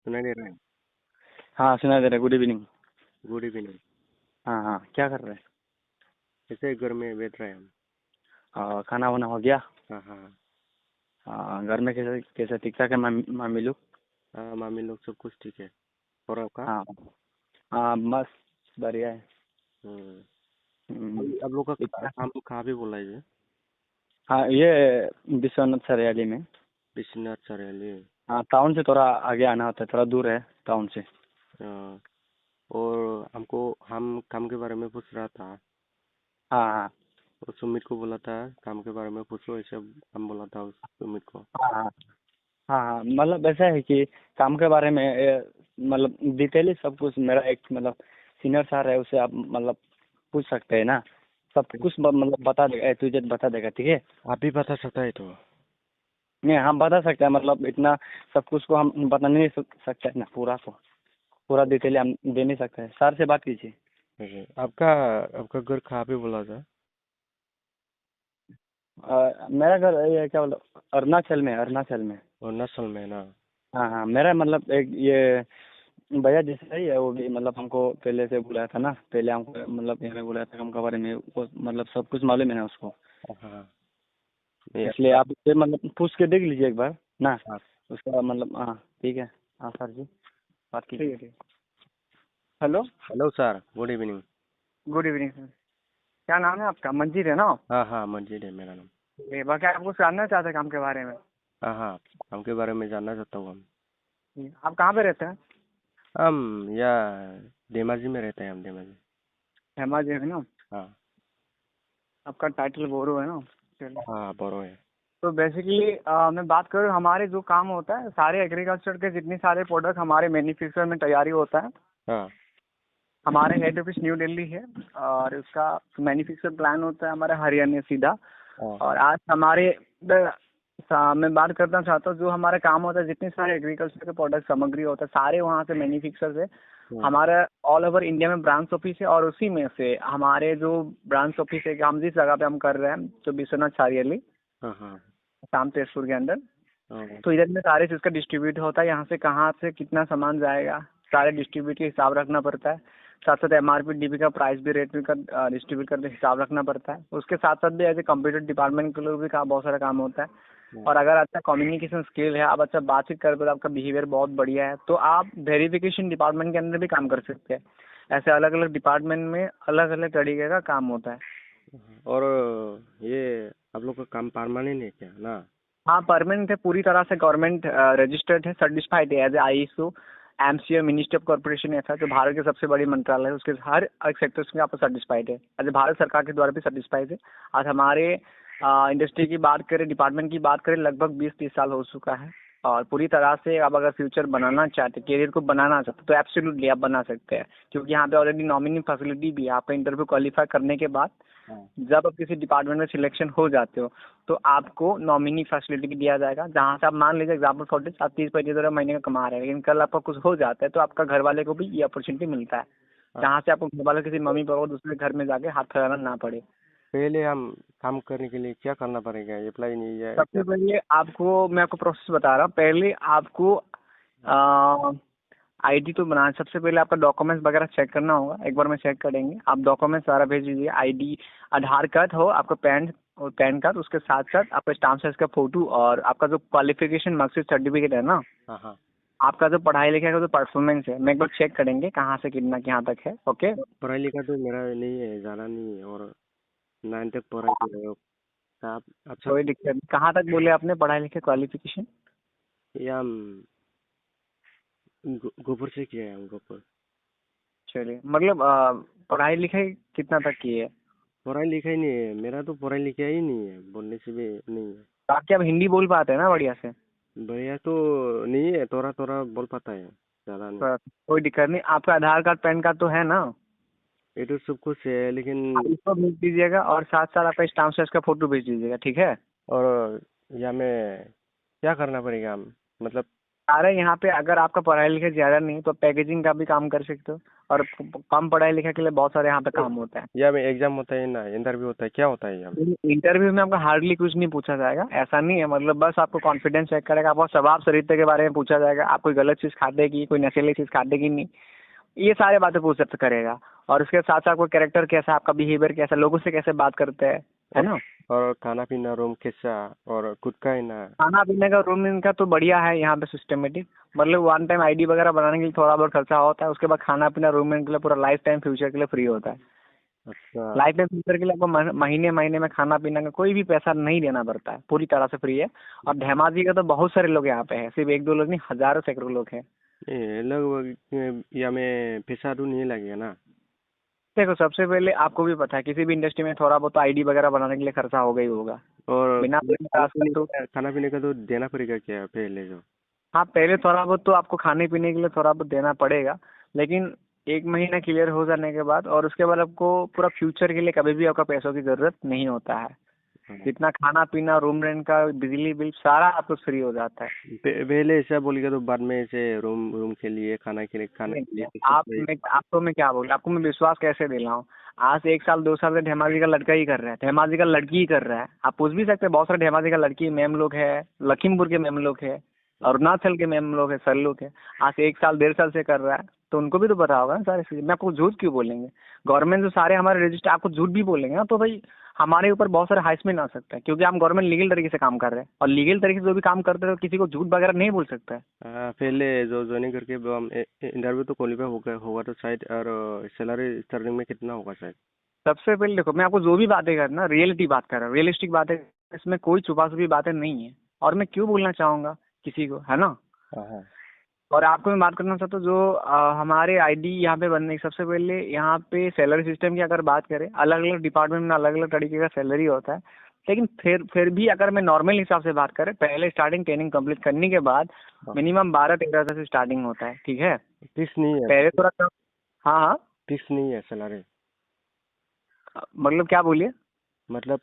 सुनाई दे रहा है। हाँ सुना दे रहा है। Good evening. Good evening. हाँ हाँ, क्या कर रहे हैं? ऐसे घर में बैठ रहे हैं हम। खाना वाना हो गया? हाँ हाँ। घर में कैसे कैसे ठीक ठाक है मामी लोग? हाँ, मामी लोग सब कुछ ठीक है। और आपका? हाँ हाँ, बस बढ़िया है। हम्म। हम्म, अभी आप लोग का इतना- काम कहाँ पे बोला है ये? हाँ, ये विश्वनाथ सरियाली में। विश्वनाथ सरेली। हाँ, टाउन से थोड़ा आगे आना होता है, थोड़ा दूर है टाउन से। हाँ, और हमको हम काम के बारे में पूछ रहा था। हाँ हाँ और सुमित को बोला था काम के बारे में पूछो, ऐसे हम बोला था उस सुमित को। हाँ हाँ हाँ हाँ, मतलब ऐसा है कि काम के बारे में मतलब डिटेली सब कुछ मेरा एक मतलब सीनियर सर है, उससे आप मतलब पूछ सकते हैं ना। सब कुछ मतलब बता देगा, ए टू जेड बता देगा, ठीक है। आप भी बता सकता है तो। नहीं, हम बता सकते हैं, मतलब इतना सब कुछ को हम बता नहीं सकते हैं ना, पूरा को पूरा डिटेल हम दे नहीं सकते हैं। सर से बात कीजिए। अरे, आपका आपका घर कहाँ पे बोला था? मेरा घर ये क्या बोलो, अरुणाचल में, अरुणाचल में। अरुणाचल में ना? हाँ हाँ, मेरा मतलब एक ये भैया जैसे ही है, वो भी मतलब हमको पहले से बुलाया था ना, पहले हमको मतलब यहाँ बुलाया था हमको बारे में, वो मतलब सब कुछ मालूम है ना उसको। हाँ। ये इसलिए आप उससे मतलब पूछ के देख लीजिए एक बार ना, आप। उसका मतलब। हाँ ठीक है। हाँ सर जी, बात कीजिए। ठीक है, ठीक है। Hello. Hello sir, good evening. Good evening sir. क्या नाम है आपका? मंजीत है ना? हाँ हाँ, मंजीत है मेरा नाम। ये बाकी आप कुछ जानना चाहते हैं काम के बारे में? हाँ हाँ, काम के बारे में जानना चाहता हूँ हम। आप कहाँ पे रहते हैं? हम या धेमाजी में रहते हैं, हम धेमाजी। हेमा जी है ना? हाँ आपका टाइटल बोरो है ना? चलिए। हाँ, बोरो है। तो बेसिकली मैं बात करूँ, हमारे जो काम होता है सारे एग्रीकल्चर के जितने सारे प्रोडक्ट हमारे मैन्युफैक्चर में तैयारी होता है। हाँ हमारे हेड ऑफिस न्यू दिल्ली है, और उसका मैन्युफैक्चर प्लान होता है हमारे हरियाणा सीधा। हाँ। और आज मैं बात करना चाहता हूँ, जो हमारा काम होता है जितने सारे एग्रीकल्चर के प्रोडक्ट सामग्री होता है सारे वहाँ से मैन्युफैक्चर से हम्म, हमारा ऑल ओवर इंडिया में ब्रांच ऑफिस है। और उसी में से हमारे जो ब्रांच ऑफिस है कि हम जिस जगह पे हम कर रहे हैं, तो विश्वनाथ सारियाली, हाँ हाँ शाम तेजपुर के अंदर। हाँ। तो इधर में सारे चीज़ का डिस्ट्रीब्यूट होता है, यहाँ से कहाँ से कितना सामान जाएगा, सारे डिस्ट्रीब्यूट के हिसाब रखना पड़ता है। साथ साथ एमआरपी डीपी का प्राइस भी रेट भी का डिस्ट्रीब्यूट करके हिसाब रखना पड़ता है। उसके साथ साथ भी एज ए कंप्यूटर डिपार्टमेंट के लोग भी बहुत सारा काम होता है। हाँ। और अगर अच्छा कम्युनिकेशन स्किल है, आप अच्छा बातचीत कर पाते, आपका बिहेवियर बहुत बढ़िया है, तो आप वेरिफिकेशन डिपार्टमेंट के अंदर भी काम कर सकते हैं। ऐसे अलग अलग डिपार्टमेंट में अलग अलग तरीके का काम होता है। और ये आप लोग का काम परमानेंट है क्या ना? हाँ, परमानेंट है, पूरी तरह से गवर्नमेंट रजिस्टर्ड है, सर्टिफाइड है as a ISO MCA ministry of corporation, ऐसा जो भारत के सबसे बड़ी मंत्रालय है, उसके हर एक सेक्टर्स में आपको सर्टिफाइड है, एज ए भारत सरकार के द्वारा भी सर्टिफाइड है। आज हमारे इंडस्ट्री की बात करें, डिपार्टमेंट की बात करें, लगभग 20-30 साल हो चुका है। और पूरी तरह से आप अगर फ्यूचर बनाना चाहते, करियर को बनाना चाहते, तो एब्सोल्युटली आप बना सकते हैं, क्योंकि यहाँ पे ऑलरेडी नॉमिनी फैसिलिटी भी है। आपका इंटरव्यू क्वालिफाई करने के बाद हाँ जब आप किसी डिपार्टमेंट में सिलेक्शन हो जाते हो, तो आपको नॉमिनी फैसिलिटी भी दिया जाएगा, जहाँ से आप मान लीजिए एग्जाम्पल फॉर दिस, आप 30-35 हज़ार महीने का कमा रहे हैं, लेकिन कल आपका कुछ हो जाता है तो आपका घर वाले को भी ये अपॉर्चुनिटी मिलता है, हाँ। जहाँ से आपको घर वाले किसी मम्मी पापा दूसरे घर में जाके हाथ फैलाना ना पड़े। पहले हम काम करने के लिए क्या करना पड़ेगा? अप्लाई नहीं है सबसे क्या? पहले आपको, मैं आपको प्रोसेस बता रहा हूँ, पहले आपको आईडी तो बनाना, सबसे पहले आपका डॉक्यूमेंट्स वगैरह चेक करना होगा, एक बार में चेक करेंगे। आप डॉक्यूमेंट्स सारा भेज दीजिए, आईडी, आधार कार्ड हो आपका, पैन और पैन कार्ड, उसके साथ साथ आपका स्टाम्प साइज का फोटो, और आपका जो क्वालिफिकेशन मार्कशीट सर्टिफिकेट है ना, हाँ हाँ। आपका जो पढ़ाई लिखाई का जो परफॉर्मेंस है, मैं एक बार चेक करेंगे कहाँ से कितना यहाँ तक है। ओके। पढ़ाई लिखा तो मेरा नहीं है, ज़्यादा नहीं है, और 9 तक पढ़ाई कर रहे हो। आप अच्छा। कोई दिक्कत नहीं, कहाँ तक बोले आपने पढ़ाई लिखाई क्वालिफिकेशन? ये हम गोबर से किया है, हम गोबर। चलिए, मतलब पढ़ाई लिखाई कितना तक की है? पढ़ाई लिखाई नहीं है, मेरा तो पढ़ाई लिखाई ही नहीं है, बोलने से भी नहीं है। बाकी आप हिंदी बोल पाते हैं ना बढ़िया से? बढ़िया तो नहीं है, थोड़ा थोड़ा बोल पाता है, ज़्यादा नहीं। कोई दिक्कत नहीं, आपका आधार कार्ड पैन कार्ड तो है ना? ये तो सब कुछ है, आप लेकिन। इसको भेज दीजिएगा, और साथ साथ आपका स्टाम्प साइज का फोटो भेज दीजिएगा, ठीक है? और या में क्या करना पड़ेगा हम, मतलब अरे यहाँ पे अगर आपका पढ़ाई लिखाई ज़्यादा नहीं तो पैकेजिंग का भी काम कर सकते हो, और कम पढ़ाई लिखाई के लिए बहुत सारे यहाँ पे काम होता है। या में एग्जाम होता है ना, इंटरव्यू होता है, क्या होता है यहाँ में? इंटरव्यू में आपका हार्डली कुछ नहीं पूछा जाएगा, ऐसा नहीं है, मतलब बस आपको कॉन्फिडेंस चेक करेगा, आपको स्वभाव चरित्र के बारे में पूछा जाएगा, आप कोई गलत चीज़ खाते की, कोई नशीली चीज़ खाते की नहीं, ये सारे बातें पूछ सकते करेगा। और उसके साथ साथ आपका कैरेक्टर कैसा, आपका बिहेवियर कैसा, लोगों से कैसे बात करते हैं, है ना। और खाना पीना रूम कैसा, और खुद का है ना? खाना पीने का रूम इनका तो बढ़िया है यहाँ पे सिस्टमेटिक, मतलब वन टाइम आईडी वगैरह बनाने के लिए थोड़ा बहुत खर्चा होता है, उसके बाद खाना पीना रूम के लिए पूरा लाइफ टाइम फ्यूचर के लिए फ्री होता है। अच्छा। लाइफ टाइम फ्यूचर के लिए आपको महीने महीने में खाना पीना का कोई भी पैसा नहीं देना पड़ता है, पूरी तरह से फ्री है। और धेमाजी का तो बहुत सारे लोग यहाँ पे हैं, सिर्फ एक दो लोग नहीं, हजारों सैकड़ों लोग हैं। लगभग या में पैसा तो नहीं लगेगा ना? देखो सबसे पहले आपको भी पता है किसी भी इंडस्ट्री में थोड़ा बहुत आईडी वगैरह बनाने के लिए खर्चा होगा ही होगा। और बिना खाना पीने का तो देना पड़ेगा क्या पहले जो? हाँ पहले थोड़ा बहुत तो आपको खाने पीने के लिए थोड़ा बहुत देना पड़ेगा, लेकिन एक महीना क्लियर हो जाने के बाद और उसके बाद आपको पूरा फ्यूचर के लिए कभी भी आपका पैसों की जरूरत नहीं होता है। जितना खाना पीना रूम रेंट का बिजली बिल सारा आपको फ्री हो जाता है। पहले ऐसा बोलेगा तो बाद में ऐसे रूम रूम के लिए, खाना के लिए, खाने के लिए आपको मैं क्या बोल, आपको मैं विश्वास कैसे दिलाऊं। आज से 1 साल 2 साल से धेमाजी का लड़का ही कर रहा है, धेमाजी का लड़की ही कर रहा है। आप पूछ भी सकते हैं, बहुत सारे धेमाजी का लड़की मैम लोग है, लखीमपुर के मैम लोग है, अरुणाचल के मैम लोग है, सर लोग है। आज से 1 साल 1.5 साल से कर रहा है, तो उनको भी तो पता होगा ना सारे चीजें। मैं आपको झूठ क्यों बोलेंगे, गवर्नमेंट जो सारे हमारे रजिस्टर आपको झूठ भी बोलेंगे ना, तो भाई हमारे ऊपर बहुत सारे हाइसमेंट आ सकता है, क्योंकि हम गवर्नमेंट लीगल तरीके से काम कर रहे हैं, और लीगल तरीके से जो भी काम करते हैं तो किसी को झूठ वगैरह नहीं बोल सकता है। पहले जो ज्वाइनिंग करके इंटरव्यू तो क्वालिफाई होगा होगा तो शायद, और सैलरी स्टार्टिंग में कितना होगा शायद? सबसे पहले देखो, मैं आपको जो भी बातें कर रहा हूँ रियलिटी बात कर रहा हूँ, रियलिस्टिक बातें, इसमें कोई छुपा छुपी बातें नहीं है, और मैं क्यों बोलना चाहूंगा किसी को, है ना। हाँ। और आपको मैं बात करना चाहता हूँ जो हमारे आईडी यहाँ पे बनने की, सबसे पहले यहाँ पे सैलरी सिस्टम की अगर बात करें, अलग अलग डिपार्टमेंट में अलग अलग तरीके का सैलरी होता है, लेकिन फिर भी अगर मैं नॉर्मल हिसाब से बात करें, पहले स्टार्टिंग ट्रेनिंग कंप्लीट करने के बाद मिनिमम 12-13 से स्टार्टिंग होता है, ठीक है। फिक्स नहीं है? पहले थोड़ा कम। हाँ हाँ। फिक्स नहीं है सैलरी? मतलब क्या बोलिए? मतलब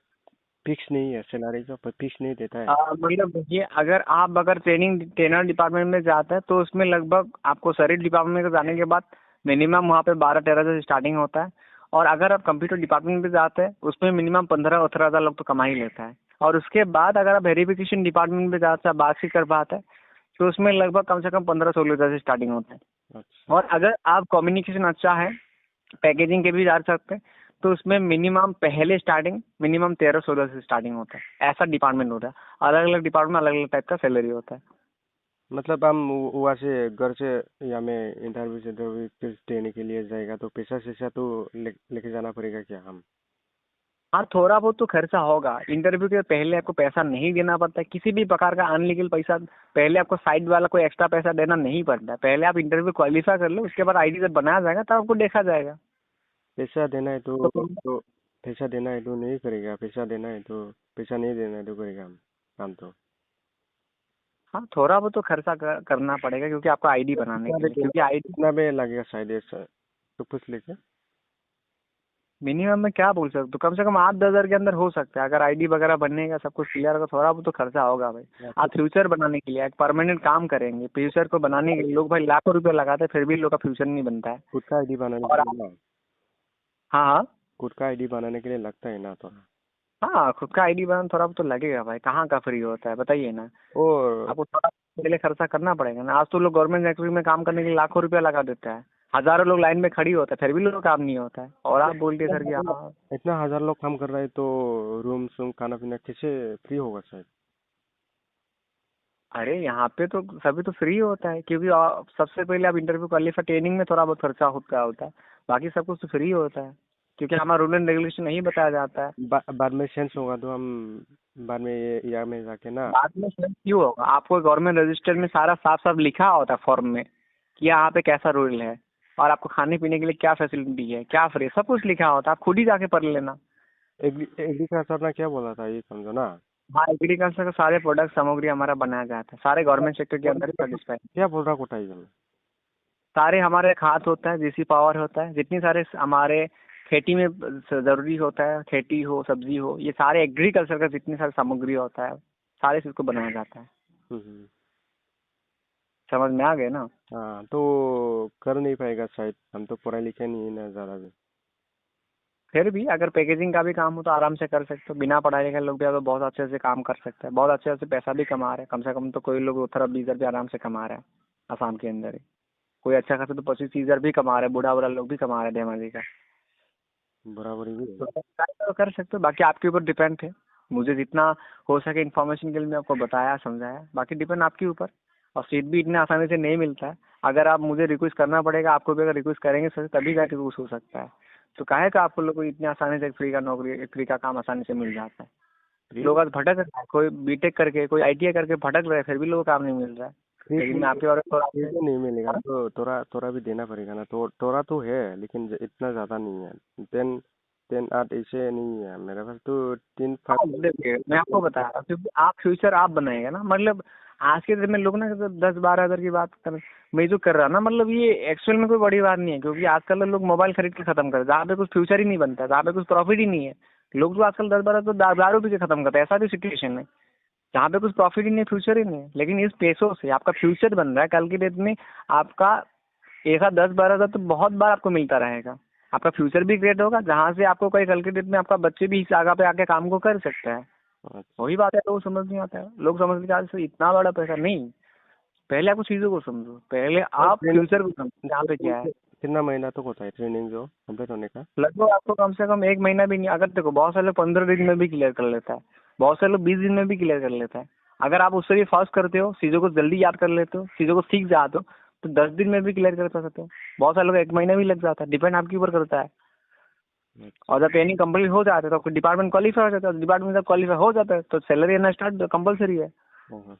फिक्स नहीं है सैलरी का, फिक्स नहीं देता है? मतलब देखिए, अगर ट्रेनर डिपार्टमेंट में जाता है तो उसमें लगभग आपको सर्विस डिपार्टमेंट में जाने के बाद मिनिमम वहाँ पे 12-13 से स्टार्टिंग होता है। और अगर आप कंप्यूटर डिपार्टमेंट में जाते हैं उसमें मिनिमम 15-18 हज़ार लोग तो कमा ही लेता है। और उसके बाद अगर आप वेरिफिकेशन डिपार्टमेंट में जाते हैं, बातचीत कर पाते हैं, तो उसमें लगभग कम से कम 15-16 हज़ार से स्टार्टिंग होता है। अच्छा। और अगर आप कम्युनिकेशन अच्छा है, पैकेजिंग के भी जा सकते हैं, तो उसमें मिनिमम पहले स्टार्टिंग मिनिमम 13-16 से स्टार्टिंग होता है। ऐसा डिपार्टमेंट होता है, अलग अलग डिपार्टमेंट में अलग अलग टाइप का सैलरी होता है। मतलब हम वहाँ से घर से या में इंटरव्यू से इंटरव्यू देने के लिए जाएगा तो पैसा सैसा तो लेके जाना पड़ेगा क्या हम? हाँ थोड़ा बहुत तो खर्चा होगा, इंटरव्यू के पहले आपको पैसा नहीं देना पड़ता है, किसी भी प्रकार का अनलीगल पैसा पहले आपको साइड वाला कोई एक्स्ट्रा पैसा देना नहीं पड़ता है। पहले आप इंटरव्यू क्वालिफाई कर लो, उसके बाद आईडी जब बनाया जाएगा तब आपको देखा जाएगा। पैसा देना है तो तो पैसा देना है तो नहीं करेगा, पैसा देना है तो, पैसा नहीं देना है तो करेगा हम काम तो? हाँ थोड़ा बहुत तो खर्चा करना पड़ेगा, क्योंकि आपको आईडी बनाने के लिए, क्योंकि आईडी कितना में लगेगा शायद ऐसा तो कुछ लेके? मिनिमम में क्या बोल सकते हो, तो कम से कम 8-10 हज़ार के अंदर हो सकता है, अगर आईडी वगैरह बनने का सब कुछ क्लियर होगा, थोड़ा बहुत तो खर्चा होगा भाई। आप फ्यूचर बनाने के लिए एक परमानेंट काम करेंगे, फ्यूचर को बनाने के लिए लोग भाई लाखों रुपए लगाते हैं, फिर भी लोग का फ्यूचर नहीं बनता है। खुद का आईडी बनाने और के लिए ना? हाँ हाँ। खुद का आईडी बनाने के लिए लगता है ना तो? हाँ खुद का आईडी बनाना थोड़ा बहुत तो लगेगा भाई, कहाँ का फ्री होता है बताइए ना। और आपको थोड़ा पहले खर्चा करना पड़ेगा ना। आज तो लोग गवर्नमेंट सेक्टर में काम करने के लिए लाखों रुपया लगा देते हैं, हजारों लोग लाइन में खड़ी होते हैं, फिर भी लोग काम नहीं होता है, और आप बोलते सर कि हाँ। इतना 1000 लोग काम कर रहे हैं तो रूम सूम खाना पीना कैसे फ्री होगा शायद? अरे यहाँ पे तो सभी तो फ्री होता है, क्योंकि सबसे पहले आप इंटरव्यू क्वालिफाई ट्रेनिंग में थोड़ा बहुत खर्चा होता है, बाकी सब कुछ तो फ्री होता है, क्योंकि हमारा रूल एंड रेगुलेशन नहीं बताया जाता है। बाद में चेंज होगा तो हम बाद में ये या में जाके ना? बाद में चेंज क्यों होगा, आपको गवर्नमेंट रजिस्टर में सारा साफ साफ लिखा होता है फॉर्म में कि यहाँ पे कैसा रूल है, और आपको खाने पीने के लिए क्या फैसिलिटी है, क्या फ्री, सब कुछ लिखा होता है, आप खुद ही जाके पढ़ लेना। एग्रीकल्चर ने क्या बोला था ये समझो ना? हाँ एग्रीकल्चर का सारे प्रोडक्ट सामग्री हमारा बनाया जाता है, सारे गवर्नमेंट सेक्टर के अंदर ही सेटिस्फाई। क्या बोल रहा कोटा ये? सारे हमारे खाद होता है, देसी पावर होता है, जितनी सारे हमारे खेती में जरूरी होता है, खेती हो सब्जी हो, ये सारे एग्रीकल्चर का जितनी सारी सामग्री होता है, सारे चीज को बनाया जाता है। हम्म। समझ में आ गए ना? हाँ, तो कर नहीं पाएगा शायद, हम तो पढ़े लिखे नहीं है ना ज़्यादा भी। फिर भी अगर पैकेजिंग का भी काम हो तो आराम से कर सकते हो। बिना पढ़ाई लिखे लोग भी तो बहुत अच्छे से काम कर सकते हैं, बहुत अच्छे से पैसा भी कमा रहे हैं। कम से कम तो कोई लोग 18-20 हज़ार भी आराम से कमा रहे हैं आसाम के अंदर ही। कोई अच्छा खासा तो 25-30 हज़ार भी कमा रहे हैं, बूढ़ा बूढ़ा लोग भी कमा रहे हैं धेमाजी का। बराबरी भी है। तो ट्राई तो कर सकते हो, बाकी आपके ऊपर डिपेंड है। मुझे जितना हो सके इन्फॉर्मेशन के लिए मैं आपको बताया समझाया, बाकी डिपेंड आपके ऊपर। और सीट भी इतने आसानी से नहीं मिलता है। अगर आप मुझे रिक्वेस्ट करना पड़ेगा, आपको भी अगर रिक्वेस्ट करेंगे सर तभी जाके कुछ हो सकता है। तो काहे का आपको लोग को इतनी आसानी से फ्री का नौकरी, फ्री का काम आसानी से मिल जाता है? फ्री लोग आज भटक रहे हैं, कोई बीटेक करके, कोई आईटीआई करके भटक रहे हैं, फिर भी लोगों को काम नहीं मिल रहा है। फ्री लेकिन फ्री मैं आपके बारे में थोड़ा फ्री आपसे। तो नहीं मिलेगा, हाँ? तो तोरा तोरा भी देना पड़ेगा ना। तो तोरा तो है, लेकिन इतना ज़्यादा नहीं है। 10 10 8 ऐसे नहीं है मेरे पास तो। 3 5। देखिए मैं आपको बता रहा हूँ, क्योंकि आप फ्यूचर आप बनाएगा ना। मतलब आज के दिन में लोग ना 10-12 हज़ार की बात कर, मैं जो कर रहा ना, मतलब ये एक्चुअल में कोई बड़ी बात नहीं है। क्योंकि आजकल लोग मोबाइल खरीद के खत्म कर रहे हैं, जहाँ पे कुछ फ्यूचर ही नहीं बनता, जहाँ पे कुछ प्रॉफिट ही नहीं है। लोग जो आजकल 10-12 तो दारू पी के खत्म करते हैं, ऐसा भी सिचुएशन है जहाँ पे कुछ प्रॉफिट ही नहीं, फ्यूचर ही नहीं है। लेकिन इस पैसों से आपका फ्यूचर बन रहा है। कल की डेट में आपका एक आध 10-12 हज़ार तो बहुत बार आपको मिलता रहेगा। आपका फ्यूचर भी क्रिएट होगा, जहाँ से आपको कोई कल की डेट में आपका बच्चे भी इस जगह पे आके काम को कर सकता है। अच्छा। वही बात है, लोग समझ नहीं आता है। लोग समझ के आज इतना बड़ा पैसा नहीं। पहले आपको चीजों को समझो, पहले और आप फ्यूचर को समझो यहाँ पे क्या है। कितना महीना तक होता है ट्रेनिंग जो कंप्लीट होने का? लगभग आपको कम से कम 1 महीना भी नहीं। अगर देखो बहुत सारे लोग 15 दिन में भी क्लियर कर लेता है, बहुत सारे लोग 20 दिन में भी क्लियर कर लेता है। अगर आप उससे भी फास्ट करते हो, चीजों को जल्दी याद कर लेते हो, चीजों को सीख जाते हो, तो 10 दिन में भी क्लियर कर सकते हो। बहुत सारे लोग 1 महीना भी लग जाता है, डिपेंड आपके ऊपर करता है। अच्छा। और जब ट्रेनिंग कंप्लीट हो जाता है तो आपको डिपार्टमेंट क्वालिफाई हो जाता है। डिपार्टमेंट जब क्वालिफाई हो जाता है तो सैलरी आना स्टार्ट कंपलसरी है। हाँ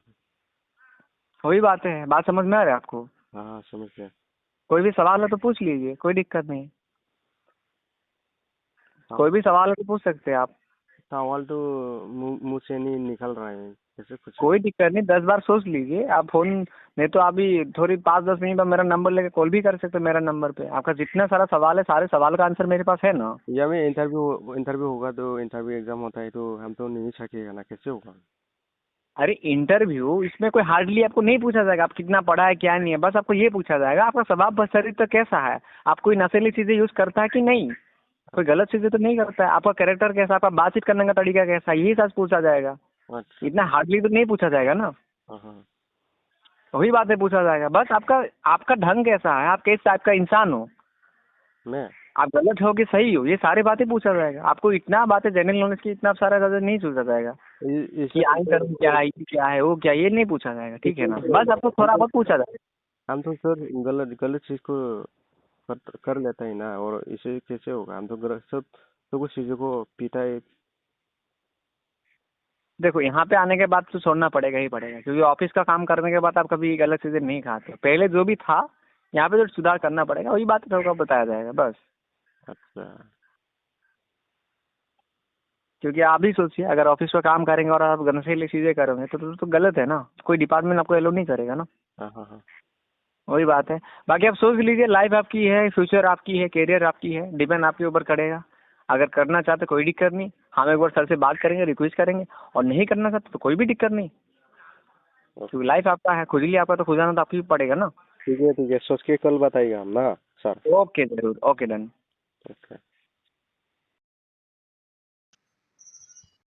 वही बात है, बात समझ में आ रहा है आपको? हाँ हाँ, समझ गया। कोई भी सवाल है तो पूछ लीजिए, कोई दिक्कत नहीं। हाँ, कोई भी सवाल है तो पूछ सकते हैं आप। सवाल तो मुंह से नहीं निकल रहा है, कैसे पूछे? कोई दिक्कत नहीं, 10 बार सोच लीजिए आप फोन। नहीं तो अभी थोड़ी 5-10 मिनट में मेरा नंबर लेके कॉल भी कर सकते हैं मेरा नंबर पे। आपका जितना सारा सवाल है, सारे सवाल का आंसर मेरे पास है ना। या में इंटरव्यू इंटरव्यू होगा, तो इंटरव्यू एग्जाम होता है तो हम तो नहीं सकेगा ना, कैसे होगा? अरे इंटरव्यू इसमें कोई हार्डली आपको नहीं पूछा जाएगा आप कितना पढ़ा है क्या नहीं है। बस आपको ये पूछा जाएगा आपका स्वभाव चरित्र कैसा है, आप कोई नशीली चीजें यूज करता है कि नहीं, कोई गलत चीजें तो नहीं करता है, आपका कैरेक्टर कैसा, आपका बातचीत करने का तरीका कैसा, यही सब पूछा जाएगा। अच्छा। इतना हार्डली तो नहीं पूछा जाएगा ना। हाँ हाँ। वही बातें पूछा जाएगा। बस आपका आपका ढंग कैसा है, आप किस टाइप का इंसान हो, मैं आप गलत हो कि सही हो, ये सारी बातें पूछा जाएगा। आपको इतना बातें जनरल नॉलेज की इतना सारा ज़्यादा नहीं पूछा जाएगा कि इसमें आई कर्म क्या है, ये क्या है, वो क्या है, ये नहीं पूछा जाएगा। ठीक है ना, बस आपको थोड़ा बहुत पूछा जाएगा। हम तो सर गलत गलत चीज को कर लेता है ना, और इसे कैसे होगा? हम तो सब कुछ चीजों को पीता है। देखो यहाँ पे आने के बाद तो छोड़ना पड़ेगा ही पड़ेगा, क्योंकि ऑफिस का काम करने के बाद आप कभी गलत चीज़ें नहीं खाते। पहले जो भी था यहाँ पे तो सुधार करना पड़ेगा, वही बात थोड़ा बताया जाएगा बस। अच्छा। क्योंकि आप भी सोचिए, अगर ऑफिस का काम करेंगे और आप नशीली चीज़ें करोगे तो गलत है ना। कोई डिपार्टमेंट आपको एलो नहीं करेगा ना। हाँ हाँ हाँ। वही बात है। बाकी आप सोच लीजिए, लाइफ आपकी है, फ्यूचर आपकी है, करियर आपकी है, डिपेंड आपके ऊपर करेगा। अगर करना चाहते कोई दिक्कत नहीं, हम एक बार सर से बात करेंगे, रिक्वेस्ट करेंगे। और नहीं करना चाहते तो कोई भी दिक्कत नहीं, क्योंकि लाइफ आपका है, खुद लिए आपका तो खुद जाना तो आपको ही पड़ेगा ना। ठीक है, सोच के कल बताइएगा हम ना सर। ओके जरूर, ओके डन। ओके।